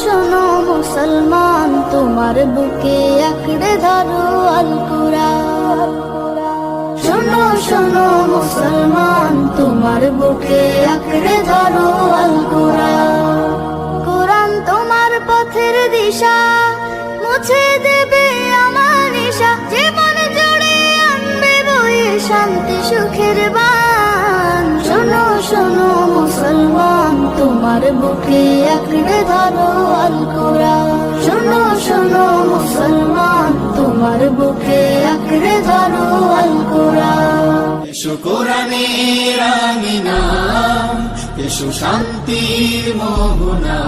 শোনো মুসলমান, তোমার বুকে আঁকড়ে ধরো আল কুরআন। শোনো শোনো মুসলমান, তোমার বুকে আঁকড়ে ধরো আল কুরআন। কুরআন তোমার পথের দিশা, মুছে দেবে আমার নিশা, জীবন জুড়ে আনবে বয়ে শান্তি সুখের বান। শোনো শোনো মুসলমান, তোমার বুকে আঁকড়ে ধরো আল কুরআন। শোনো শোনো মুসলমান, তোমার বুকে আঁকড়ে ধরো আল কুরআন। এসো কোরআনের আমিনা, এসো শান্তির মোহনা।